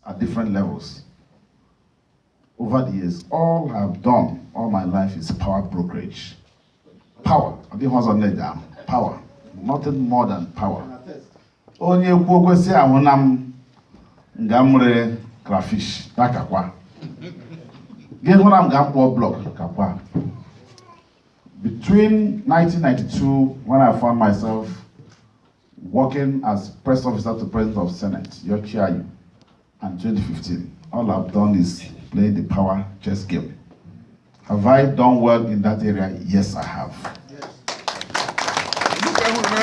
at different levels. Over the years, all I've done all my life is power brokerage. Power. I think what's on there down. Power. Nothing more than power. Onye kwesi ahunam ngamre crayfish takakwa. Gehunam gampo block kakwa. Between 1992, when I found myself working as press officer to President of Senate, Yochiayu, and 2015, all I've done is play the power chess game. Have I done well in that area? Yes, I have. Yes.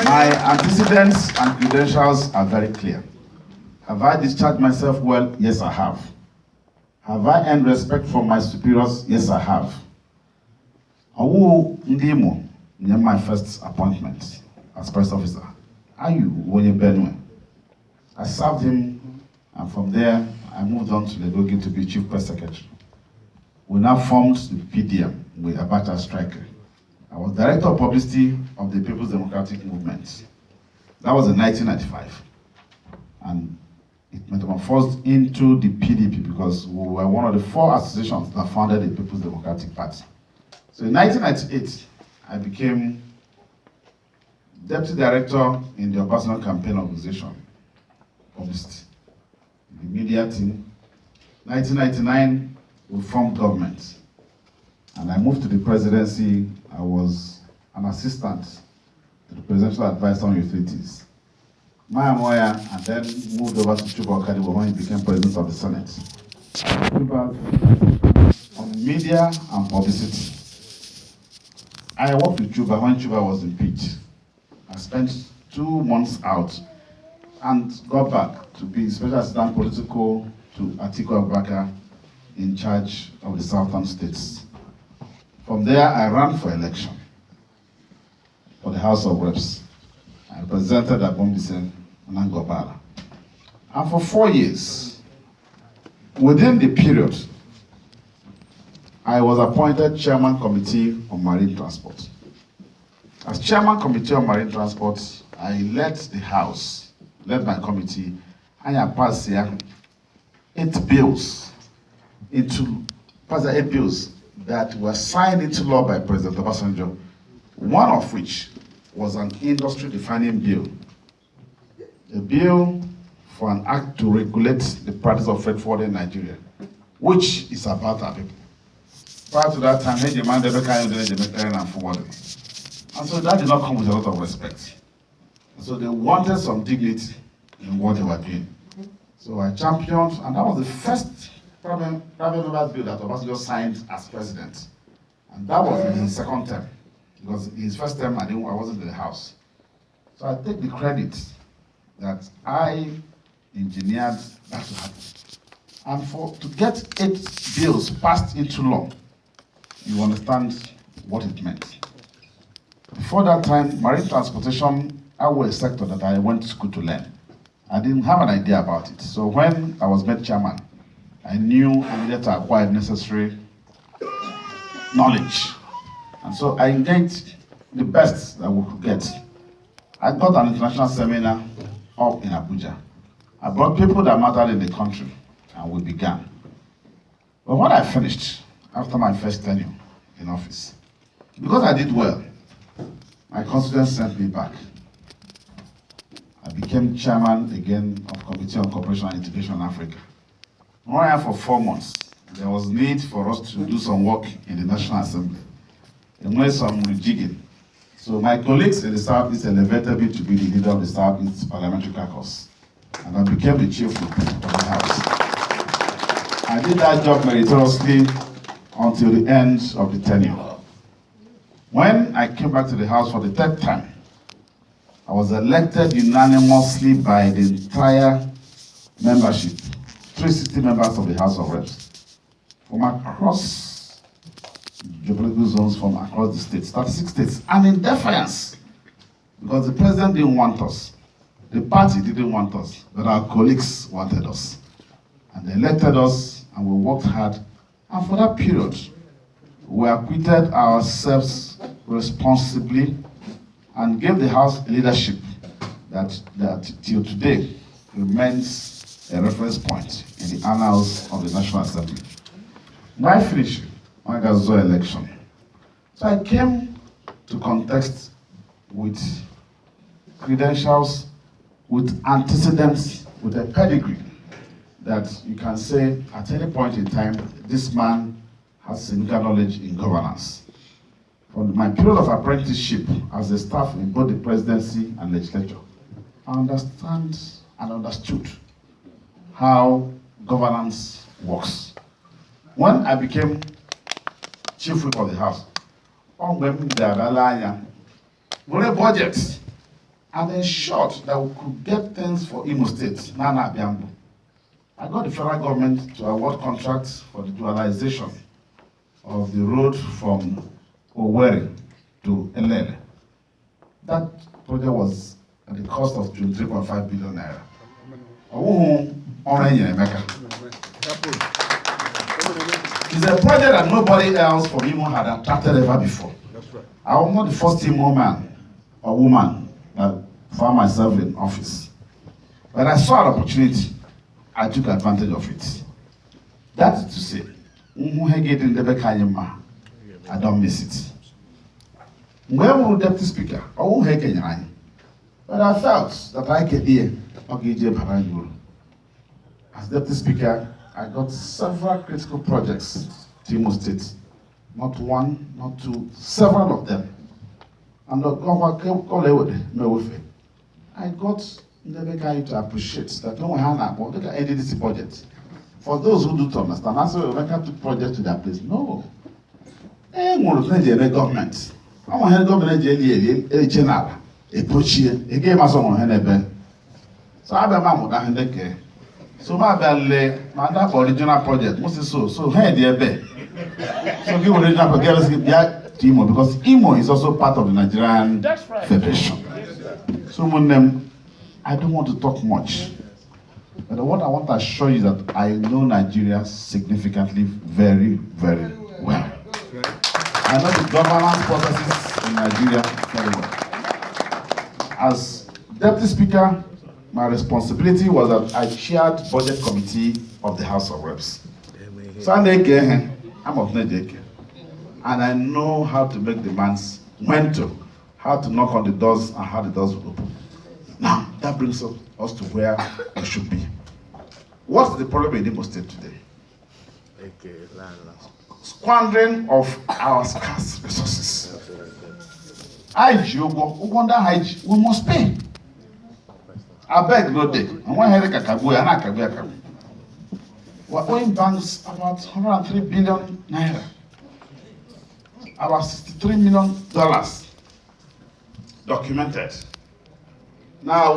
My antecedents and credentials are very clear. Have I discharged myself well? Yes, I have. Have I earned respect from my superiors? Yes, I have. Awu Ndimo, my first appointment as press officer. Ayu Wonye Benue. I served him, and from there, I moved on to Legogi to be chief press secretary. We now formed the PDM with Abacha Striker. I was director of publicity of the People's Democratic Movement. That was in 1995. And it metamorphosed into the PDP because we were one of the 4 associations that founded the People's Democratic Party. So in 1998, I became deputy director in the Obasanjo Campaign Organization, publicity, the media team. 1999, we formed government. And I moved to the presidency. I was an assistant to the presidential advisor on utilities. Maya Moya, and then moved over to Chuba Okadibo when he became president of the Senate. On media and publicity. I worked with Chuba when Chuba was impeached. I spent 2 months out and got back to be special assistant political to Atiku Abubakar in charge of the southern states. From there, I ran for election for the House of Reps. I represented Abombise and Angobala. And for 4 years, within the period, I was appointed Chairman Committee on Marine Transport. As Chairman Committee on Marine Transport, I led the House, led my committee, and I passed here 8 bills that were signed into law by President Obasanjo, one of which was an industry-defining bill. A bill for an act to regulate the practice of freight forwarding in Nigeria, which is about our people. Prior to that time, Emeka and forwarding. And so that did not come with a lot of respect. And so they wanted some dignity in what they were doing. So I championed, and that was the first private members bill that Obasanjo signed as president. And that was in his second term. Because in his first term, I wasn't in the House. So I take the credit that I engineered that to happen. And to get 8 bills passed into law, you understand what it meant. Before that time, marine transportation, I was a sector that I went to school to learn. I didn't have an idea about it. So when I was made chairman, I knew I needed to acquire necessary knowledge. And so I engaged the best that we could get. I got an international seminar up in Abuja. I brought people that mattered in the country, and we began. But when I finished, after my first tenure in office, because I did well, my constituents sent me back. I became chairman again of Committee on Cooperation and Integration in Africa. When I for 4 months, there was need for us to do some work in the National Assembly. And when some rejigging. So my colleagues in the Southeast elevated me to be the leader of the Southeast Parliamentary Caucus. And I became the chief whip of the House. I did that job meritoriously until the end of the tenure. When I came back to the House for the 3rd time, I was elected unanimously by the entire membership, 360 members of the House of Reps, from across geopolitical zones, from across the states, 36 states, and in defiance, because the president didn't want us, the party didn't want us, but our colleagues wanted us. And they elected us, and we worked hard, and for that period, we acquitted ourselves responsibly and gave the House leadership that till today remains a reference point in the annals of the National Assembly. When I finished my Gazo election, so I came to contest with credentials, with antecedents, with a pedigree that you can say at any point in time, this man has significant knowledge in governance. From my period of apprenticeship as a staff in both the presidency and legislature, I understand and understood how governance works. When I became chief whip of the house, with a budget, and ensured that we could get things for Imo State, Nana Biambo. I got the federal government to award contracts for the dualization of the road from Owerri to Elele. That project was at the cost of 23.5 billion naira. Emeka. It's a project that nobody else from Imo had attracted ever before. I was not the first Imo man or woman that found myself in office. When I saw an opportunity, I took advantage of it. That is to say, I don't miss it. When we were deputy speaker, but I felt that I could hear as deputy speaker, I got several critical projects to Imo State. Not one, not two, several of them. And I got Emeka to appreciate that no one had look at NDDC budget. For those who do understand, that's why Emeka took projects to their place. No. Government. I want to government a general, a poacher, a game as on. So I have so my belly, my original project, most so hey dear be. So give original project Imo because Imo is also part of the Nigerian Federation. So I don't want to talk much. But what I want to assure you is that I know Nigeria significantly very, very well. I know the governance processes in Nigeria very well. As Deputy Speaker, my responsibility was that I chaired Budget Committee of the House of Reps. So I'm of Nedeke. And I know how to make demands, when to, how to knock on the doors and how the doors will open. Now, that brings us to where we should be. What's the problem in Imo State today? Squandering of our scarce resources. We must pay. I beg no day. And when Hereka Kabuya, and Akabuya, we're owing banks about 103 billion naira. About $63 million documented. Now,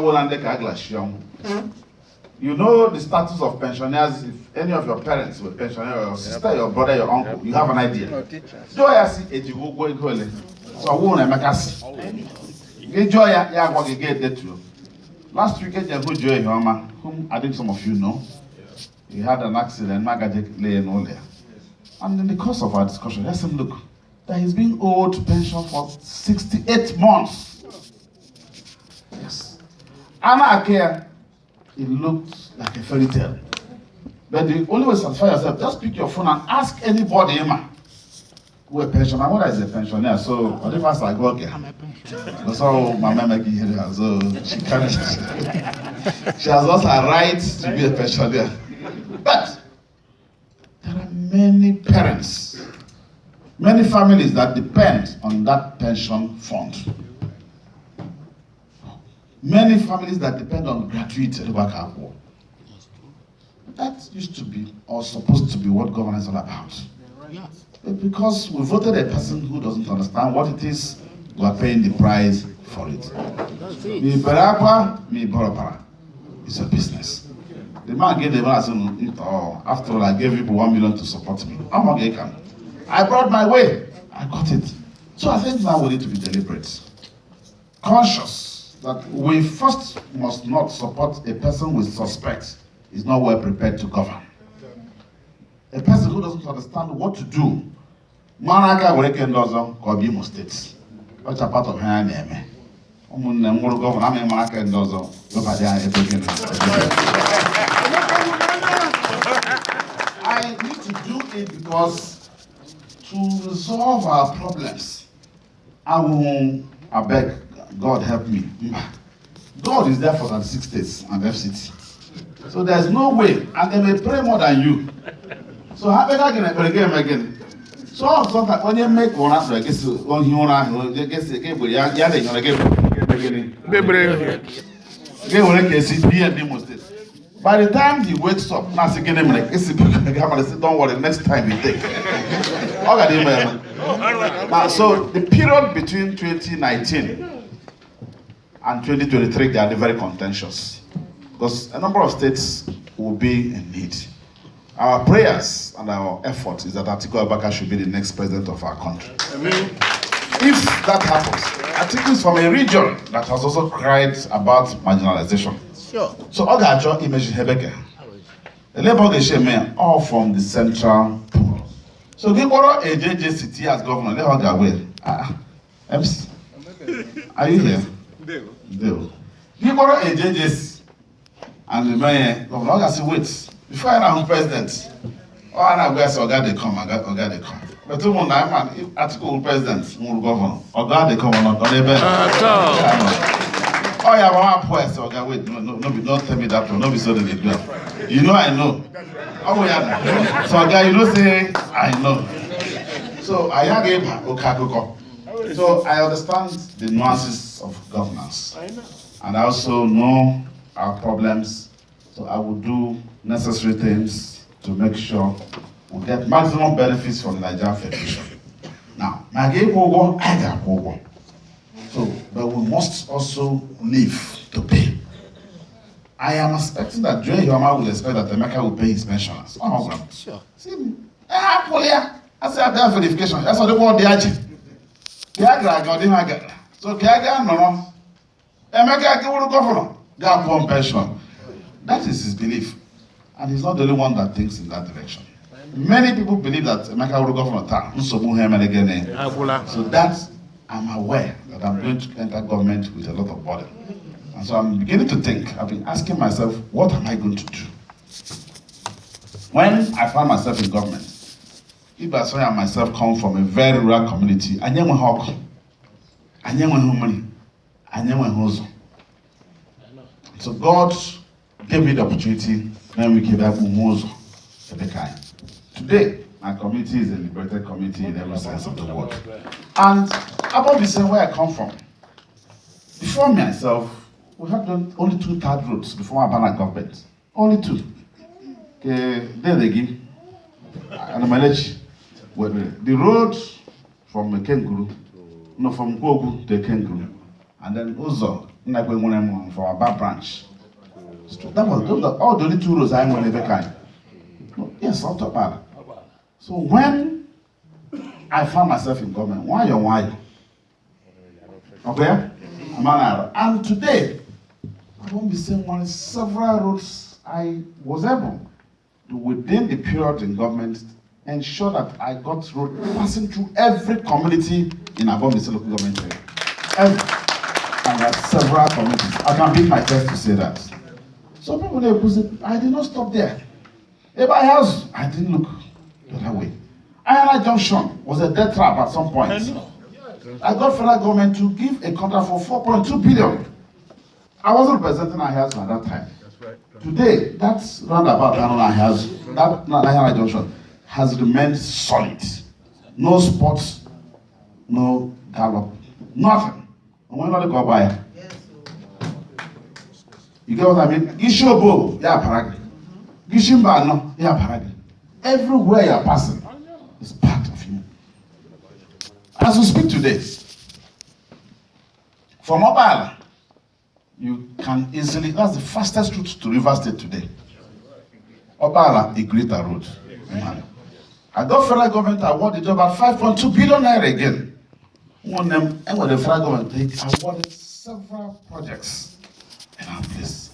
you know the status of pensioners. If any of your parents were pensioners, your sister, your brother, your uncle, you have an idea. So I see a Jibu going to so I won't make us. Enjoy what you get that too. Last week, whom I think some of you know, he had an accident, Magajic lay and all there. And in the course of our discussion, let's have a look. That he's being owed pension for 68 months. Yes. Anna Akea, it looked like a fairy tale. But the only way to satisfy yourself, just pick your phone and ask anybody, Emma, who a pensioner. My mother is a pensioner, so whatever I go, okay. That's how my mama can hear her, so she has lost her right to be a pensioner. But there are many parents, many families that depend on that pension fund. Many families that depend on gratuity. That used to be, or supposed to be, what governance is all about. But because we voted a person who doesn't understand what it is, we are paying the price for it. It's a business. The man gave the man, after all, I gave people 1 million to support me. I brought my way. I got it. So I think now we need to be deliberate. Conscious that we first must not support a person we suspect is not well prepared to govern. A person who doesn't understand what to do. Manaka Weken doesn't call Imo State. What's a part of her name? I'm going to go. I'm in Manaka and doesn't. Because to resolve our problems, I beg, God help me. God is there for 36 states and FCT. So there's no way, and they may pray more than you. So how better again? So sometimes when you make one after, I guess on Huna, I guess again, we are again. By the time he wakes up, now again, don't worry, next time he take. So the period between 2019 and 2023, they are very contentious because a number of states will be in need. Our prayers and our effort is that Atiku Abubakar should be the next president of our country. Amen. If that happens, Atiku is from a region that has also cried about marginalization. Sure. So Ogajo image Hebeke. The Labour Geshe all from the central pool. So they borrow a JJCT as governor. Let her go away. MC, are you here? Deo. They borrow a JJC and the mayor governor. Oga say wait. Before I am president, I go say Oga they come. But two more man, if Atiku president, more governor, Oga they come or not? Oh yeah, one point. Oga wait, no, don't tell me that one. No be so they do. You know I know. Oh yeah. So Oga, you know say I know. So I gave Okakuko. So I understand the nuances of governance, and I also know our problems. So I will do necessary things to make sure we get maximum benefits from the Nigerian Federation. Now, so, but we must also live to pay. I am expecting that Joe Yoma will expect that Emeka will pay his pensioners. Oh, sure. See, I say I have verification. That's what they call the agent. So, no. Emeka will governor. They have one pension. That is his belief. And he's not the only one that thinks in that direction. Many people believe that Emeka will go from a town. So that I'm aware that I'm going to enter government with a lot of burden. And so I'm beginning to think, I've been asking myself, what am I going to do? When I found myself in government, if I saw myself come from a very rural community, I never hawk, I never money, I never hustle. So God gave me the opportunity, then we came back to Mozo. Today, my community is a liberated community in every sense of the word. And about the same where I come from, before myself, we had done only 2 third roads before my banner government. Only 2. There they give. And the road from Kenguru, no, from Gogu to Kenguru, and then Uzo, from our back branch. That was all the only 2 roads I went ever. No, yes, I'll talk about it. So when I found myself in government, why? Okay? And today, I won't be saying one several roads I was able to, within the period in government, ensure that I got road passing through every community in Abomisi local government area. And there are several communities. I can beat my chest to say that. So people say, I did not stop there. If I house, I didn't look the other way. Ayala Junction was a death trap at some point. I got federal government to give a contract for 4.2 billion. I wasn't representing Ayala at that time. Today, that's roundabout that Ayala Junction has remained solid. No spots, no gallop, nothing. And when not go by. You get what I mean? Gishobo, yeah, Paragi. Gishimbano, yeah, Paragi. Everywhere you're passing is part of you. As we speak today, from Mobile, you can easily, that's the fastest route to River State today. Obala, a greater road. I got federal government award the job at 5.2 billion naira again. One of them, and with the federal government, they awarded several projects in our place.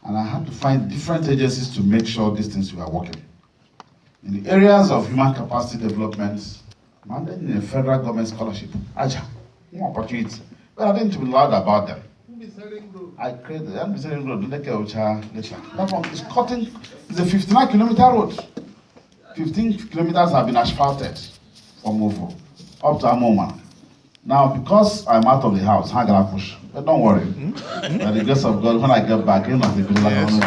And I had to find different agencies to make sure these things were working. In the areas of human capacity development, mandated in a federal government scholarship, more opportunity. But I didn't be loud about them. I created the Road, that one is cutting, it's a 59-kilometer road. 15 kilometers have been asphalted from Ovo up to Amoma. Now, because I'm out of the house, I'm gonna push. But don't worry. By the grace of God, when I get back, you know, the good luck on the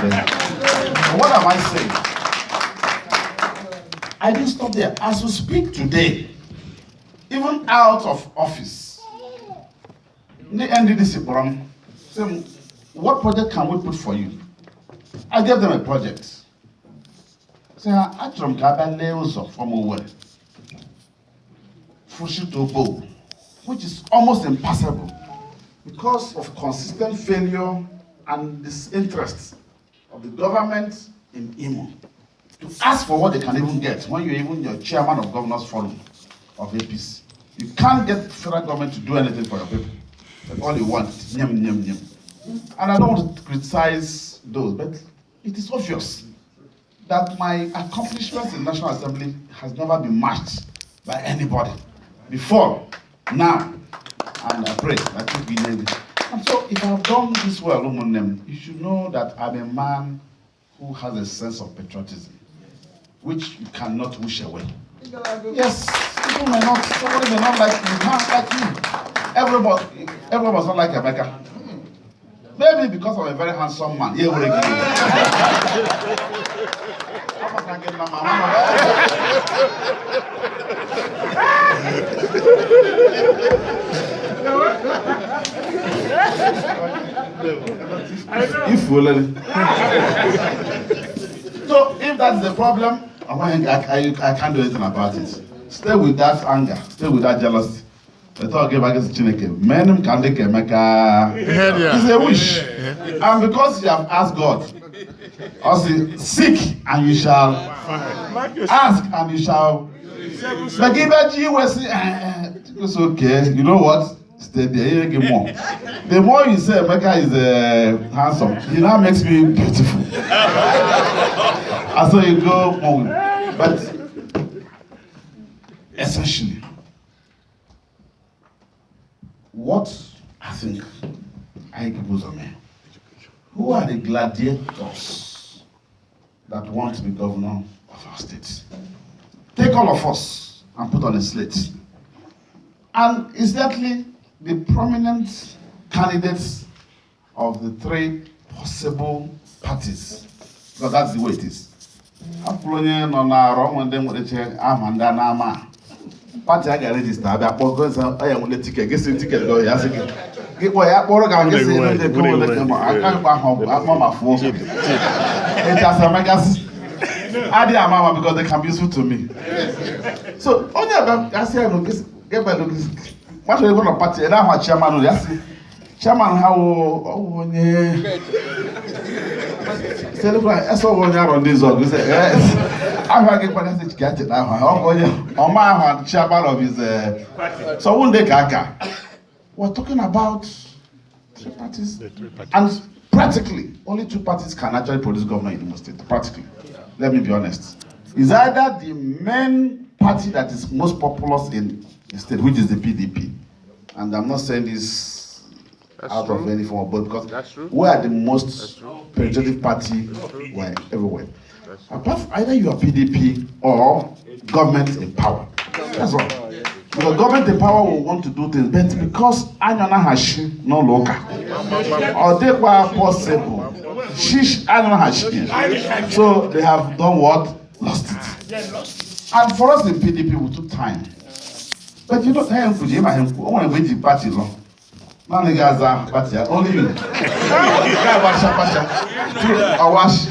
What am I saying? I didn't stop there. As we speak today, even out of office, the NDDC program, saying, what project can we put for you? I gave them a project. Say, I from Kabaleozo from Owerri, Fushi to Bo, which is almost impossible because of consistent failure and disinterest of the government in Imo to ask for what they can even get when you're even your chairman of Governors Forum of APC. You can't get federal government to do anything for your people. But all you want, nyam, nyam, nyam. And I don't want to criticize those, but it is obvious that my accomplishments in the National Assembly has never been matched by anybody before, now, and I pray that you be able. And so, if I have done this well, you should know that I'm a man who has a sense of patriotism, which you cannot wish away. Yes, people may not, somebody may not like you, can't like you. Everybody must not like Emeka. Maybe because I'm a very handsome man. Yeah, we're So if that's the problem, I can't do anything about it. Stay with that anger, stay with that jealousy. Let's talk about Chineke. Men can take Emeka. It's a wish. And because you have asked God, also seek and you shall ask and you shall. But give it you will say, it's okay. You know what? Stay there. You get more. The more you say Emeka is handsome, he now makes me beautiful. And so you go more. But essentially, what I think I goes on me. Who are the gladiators that want to be governor of our state? Take all of us and put on a slate. And exactly the prominent candidates of the three possible parties, because that's the way it is. Party I can register. I got because I am on the ticket. Get the ticket. Go. Yes, get boy. I borrow. I get the go. I can't buy home. I'm mama for. It has a megas. I did a mama because they can be useful to me. So only about I say I don't get by look. What are you going to party? And I'm a chairman. Yes, chairman. How? Oh, yeah. Say look, I saw one year on this. You say yes. I'm going to get it now. On my hand, chairman of his. So one day, Kaka, we're talking about three parties, and practically only two parties can actually produce governor in the state. Practically, let me be honest. Is either the main party that is most populous in the state, which is the PDP, and I'm not saying this out of any form, but because we are the most penetrative party, we're everywhere. Apart from either you are PDP or government in power. That's all. Because government in power will want to do things, but because Anyana Hashi no local, or they were possible, Shish Anyana Hashi. So they have done what? Lost it. And for us in PDP, we took time. But you don't have to give him the party long. Man, the guys are party, only you. Wash.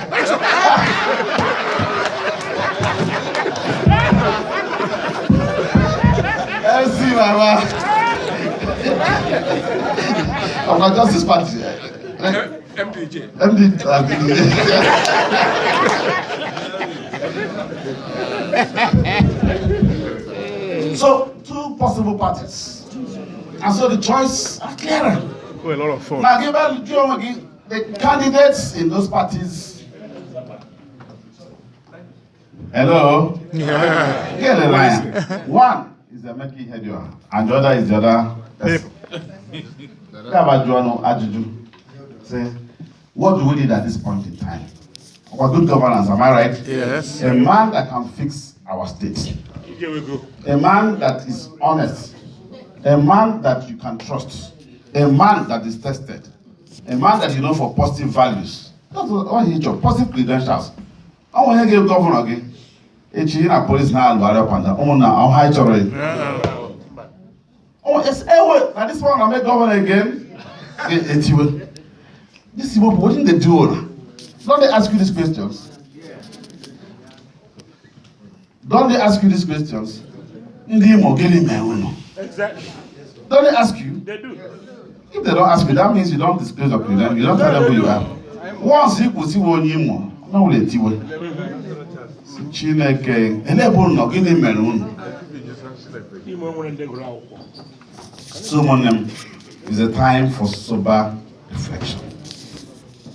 See, Mama. I'm not just this party. MDJ. So, two possible parties. And so the choice are clearer. Oh, a lot of fun. Now, given the candidates in those parties. Hello? Yeah. Get the line. One is Emeka Ihedioha, and the other is the other person. Say, what do we need at this point in time? Our good governance, am I right? Yes. A man that can fix our state. Here we go. A man that is honest. A man that you can trust. A man that is tested. A man that you know for positive values. That's what he job. Positive credentials. I want to give governor again. It's in a police now and up and down. Now high already. Oh, yes, now this one I make governor again. This is what didn't they do? Don't they ask you these questions? Don't they ask you these questions? Exactly. Don't they ask you? They do. If they don't ask you, that means you don't disclose your credentials. You don't tell them who you are. Once you could see one you more, no let you. Chineke, enable no gini merun. Summoning is a time for sober reflection.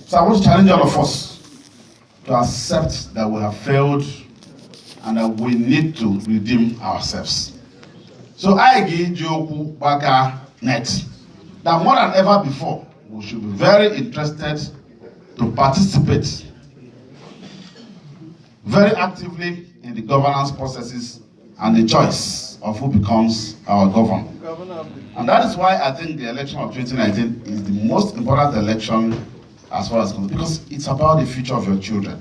So I want to challenge all of us to accept that we have failed and that we need to redeem ourselves. So I give Joku Baka net that more than ever before, we should be very interested to participate very actively in the governance processes and the choice of who becomes our governor. And that is why I think the election of 2019 is the most important election as far as concerned, because it's about the future of your children.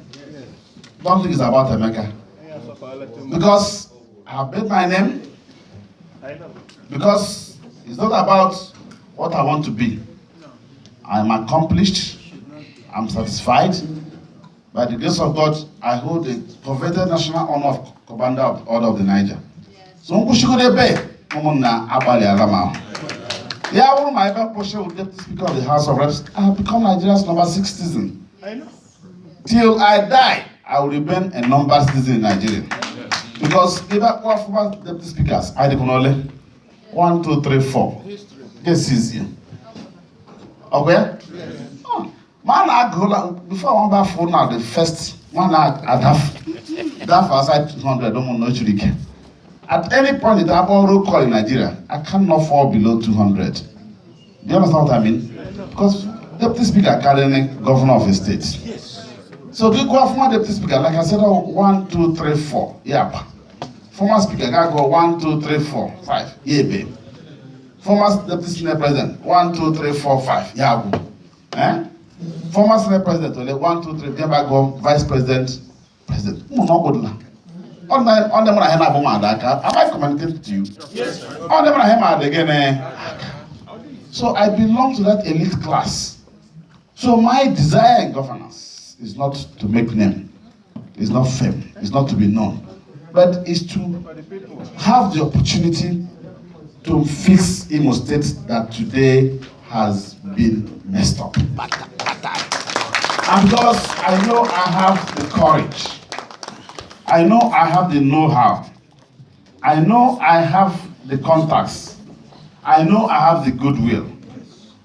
Don't think it's about Emeka. Because I have made my name. Because it's not about what I want to be. I'm accomplished. I'm satisfied. By the grace of God, I hold the coveted national honor of Commander of the Order of the Niger. So, I'm going to yeah, I my portion with Deputy Speaker of the House of Reps. I have become Nigeria's number 6 citizen. I know. Till I die, I will remain a number citizen in Nigeria. Because if I call former Deputy Speakers, I don't know 1, 2, 3, 4. Guess easier. Okay? Oh. Man, I go before I want to phone now, the first one I have that outside 200, don't know actually. At any point in time, roll call in Nigeria, I cannot fall below 200. Do you understand what I mean? Because Deputy Speaker carrying governor of a state. Yes. So you go former Deputy Speaker, like I said, 1, 2, 3, 4. Yeah. Former Speaker, I go 1, 2, 3, 4, 5. Yeah, babe. Former Deputy Senate President, 1, 2, 3, 4, 5. Yeah, go. Eh? Former Senate President, 1, 2, 3. Then I go Vice President, President. No good now. On them when I have am I communicating to you? Yes. On them when I have again. So I belong to that elite class. So my desire in governance is not to make name, it's not fame, it's not to be known, but it's to have the opportunity to fix Imo State that today has been messed up. And because I know I have the courage, I know I have the know-how, I know I have the contacts, I know I have the goodwill.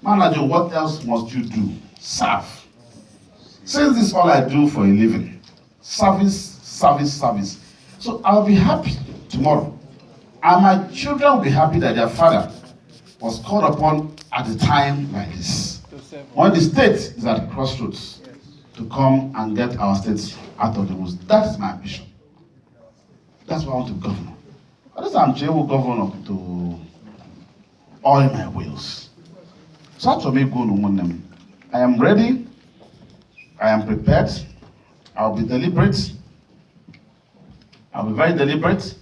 Manager, what else must you do? Serve. Since this is all I do for a living, service. So I'll be happy tomorrow. And my children will be happy that their father was called upon at a time like this. When the state is at the crossroads to come and get our state out of the woods. That is my ambition. That's why I want to govern. What is I'm governor to oil my wheels? So to me, I am ready. I am prepared. I'll be deliberate. I'll be very deliberate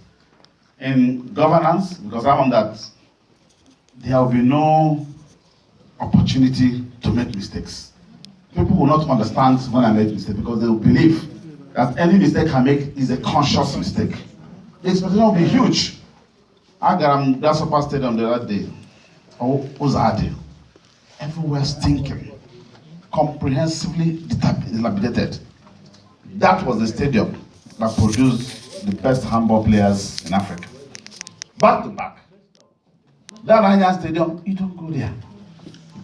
in governance because I want that there will be no opportunity to make mistakes. People will not understand when I make mistakes because they will believe that any mistake I make is a conscious mistake. The expectation will be huge. I got that Super Stadium the other day. Oh, Ozade. Everywhere stinking. Comprehensively dilapidated. That was the stadium that produced the best handball players in Africa. Back to back. That Nigerian stadium, you don't go there.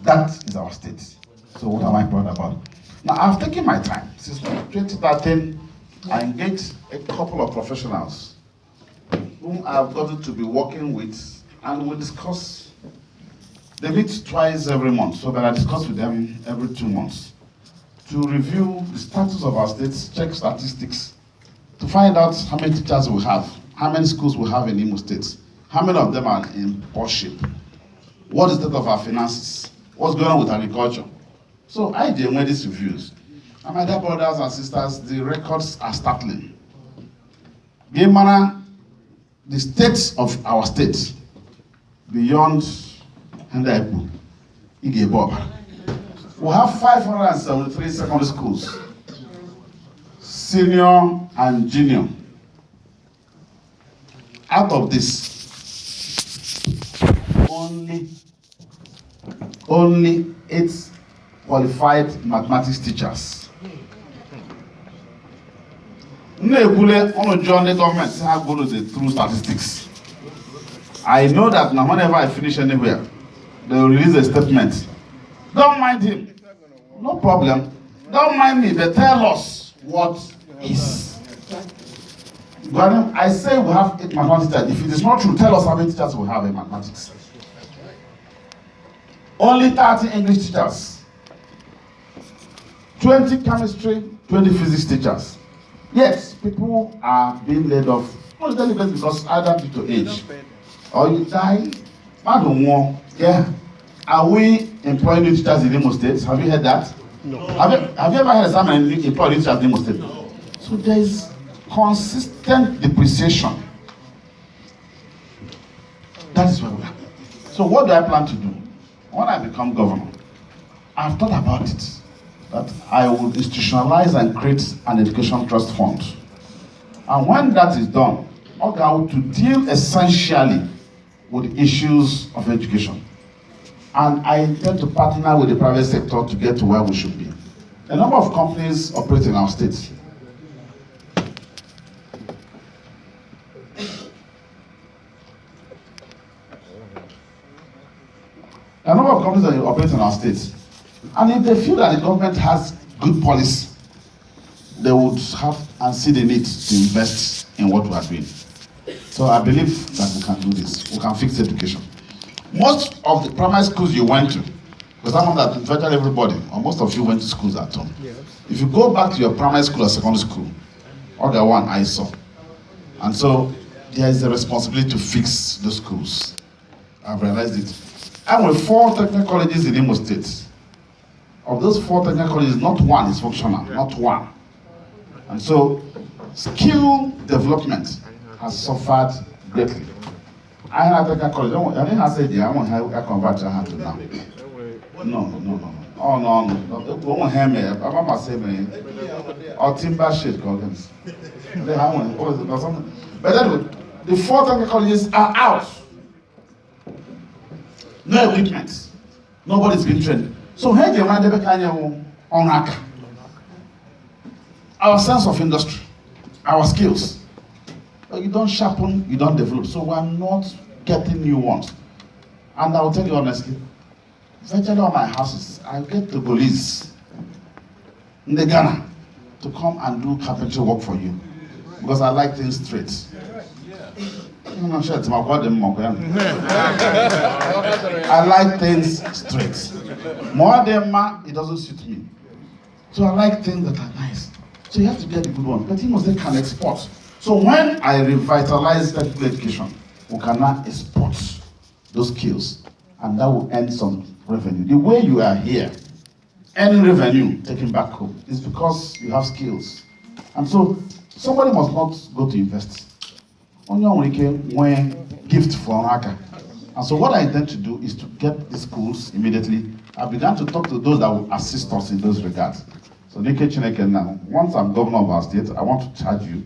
That is our state. So what am I proud about? Now I've taken my time. Since 2013, I engaged a couple of professionals whom I've gotten to be working with, and we discuss. They meet twice every month, so that I discuss with them every 2 months to review the status of our states, check statistics, to find out how many teachers we have, how many schools we have in Imo State, how many of them are in poor shape, what is the state of our finances, what's going on with agriculture. So I did made these reviews. And my dear brothers and sisters, the records are startling. The states of our state, beyond Hendaepu, Igeboba, we have 573 secondary schools, senior and junior. Out of this, only 8 qualified mathematics teachers. Nnekule on join the government have go to the true statistics. I know that now whenever I finish anywhere, they will release a statement. Don't mind him. No problem. Don't mind me. They tell us what is. But I say we have 8 mathematics teachers. If it is not true, tell us how many teachers we have in mathematics. Only 30 English teachers, 20 chemistry, 20 physics teachers. Yes, people are being laid off, not deliberately because either due to age or you die. I don't know. Yeah. Are we employing new teachers in Imo State? Have you heard that? No. Have you ever heard someone employing new teachers in Imo State? No. So there is consistent depreciation. That is where we are. So what do I plan to do? When I become governor, I've thought about it, that I will institutionalize and create an education trust fund. And when that is done, I'll to deal essentially with issues of education. And I intend to partner with the private sector to get to where we should be. A number of companies operate in our state. A number of companies that operate in our state. And if they feel that the government has good policy, they would have and see the need to invest in what we are doing. So I believe that we can do this. We can fix education. Most of the primary schools you went to, because I know that virtually everybody, or most of you went to schools at home. Yes. If you go back to your primary school or secondary school, other one I saw. And so there is a responsibility to fix the schools. I've realized it. And with 4 technical colleges in Imo State, of those 4 technical colleges, not one is functional, not one. And so skill development has suffered greatly. I had a technical college. I didn't say, I want to convert to hand to now. No. Oh, no. Don't hear me. I'm not saying me. Or timber shit, colleagues. They have one. What is it? Or something. But anyway, the 4 technical colleges are out. No equipment. Nobody's been trained. So here you might on hack. Our sense of industry, our skills. You don't sharpen, you don't develop. So we're not getting new ones. And I will tell you honestly, virtually all my houses, I get the police in the Ghana to come and do carpentry work for you. Because I like things straight. I like things straight. More than man, it doesn't suit me. So I like things that are nice. So you have to get the good one. But you must can export. So when I revitalize technical education, we can now export those skills. And that will earn some revenue. The way you are here, earning revenue, taking back home, is because you have skills. And so somebody must not go to invest. Only when gift for Aka. And so what I intend to do is to get the schools immediately. I began to talk to those that will assist us in those regards. So Nike Chineke now, once I'm governor of our state, I want to charge you.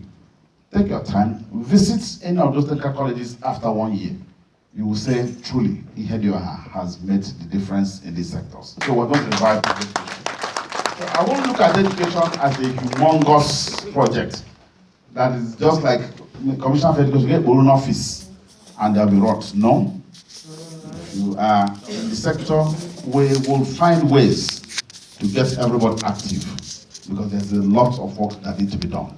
Take your time, visit any of those technical colleges after 1 year. You will say, truly, Ihedioha has made the difference in these sectors. So we're going to revive education. So I won't look at education as a humongous project that is just like the Commissioner for Education, get own office and they'll be rot. No. You are in the sector, we will find ways to get everybody active because there's a lot of work that needs to be done.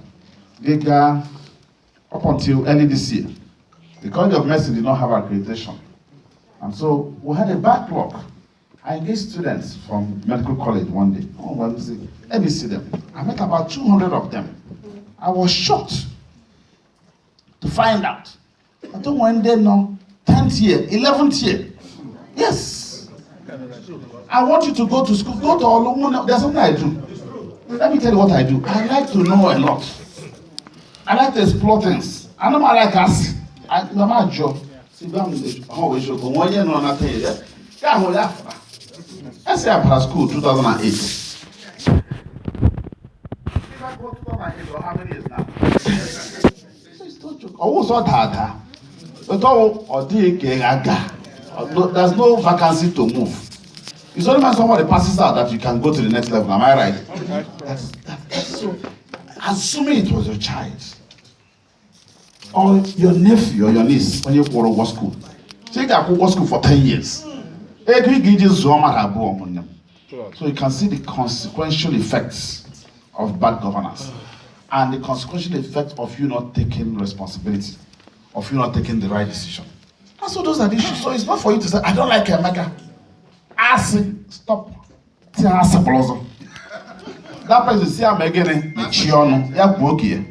Up until early this year, the College of Medicine did not have accreditation. And so we had a backlog. I engaged students from medical college one day. Oh, let me see them. I met about 200 of them. I was shocked to find out. I don't want them now, 10th year, 11th year. Yes. I want you to go to school, go to Olumo. There's something I do. Let me tell you what I do. I like to know a lot. I like to explore things. I know I like us. I'm not job. See, I'm always go 1 year no nothing. Yeah, I say I passed school 2008. If I go 2008, how many years now? It's not joke. I was all that. But there's no vacancy to move. It's only when somebody passes out that you can go to the next level. Am I right? Okay. That's so. Assuming it was your child, or your nephew or your niece when you go to school. So you can go to school for 10 years. So you can see the consequential effects of bad governance and the consequential effect of you not taking responsibility, of you not taking the right decision. And so those are the issues. So it's not for you to say, I don't like Emeka. Ask, stop. That person see I'm again, Chiono, Yabuki.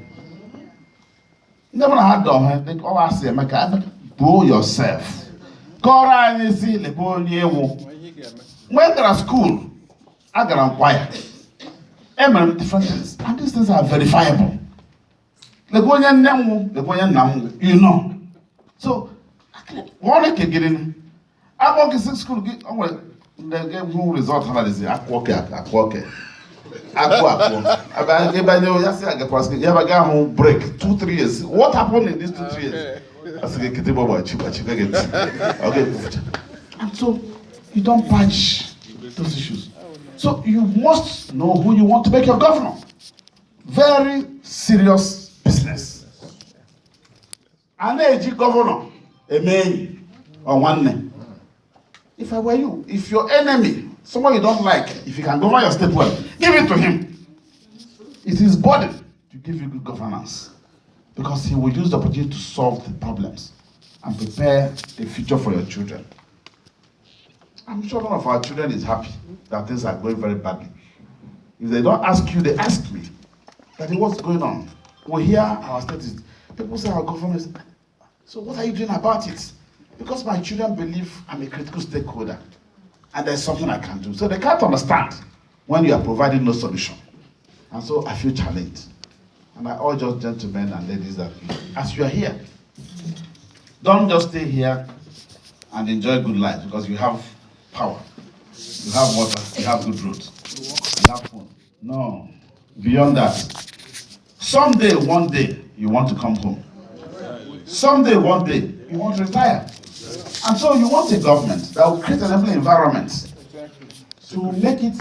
Never had done, they all ask Emeka, blow yourself. When they're at school, I got inquire. Different things. And these things are verifiable. You know. So, one can get in. I walk in school, the game result analysis. I walk. You have a guy who break 2-3 years. What happened in these 2-3 years? And so you don't patch those issues. So you must know who you want to make your governor. Very serious business. An AG governor, a man or one name. If I were you, if your enemy, someone you don't like, if you can govern your state well, give it to him. It's his burden to give you good governance. Because he will use the opportunity to solve the problems and prepare the future for your children. I'm sure none of our children is happy that things are going very badly. If they don't ask you, they ask me. Daddy, what's going on? We hear our status. People say our government is... So what are you doing about it? Because my children believe I'm a critical stakeholder and there's something I can do. So they can't understand when you are providing no solution. And so I feel challenged. And I urge us gentlemen and ladies that as you are here, don't just stay here and enjoy good life because you have power, you have water, you have good roads, you have food. No, beyond that. Someday, one day, you want to come home. Someday, one day, you want to retire. And so you want a government that will create an enabling environment to make it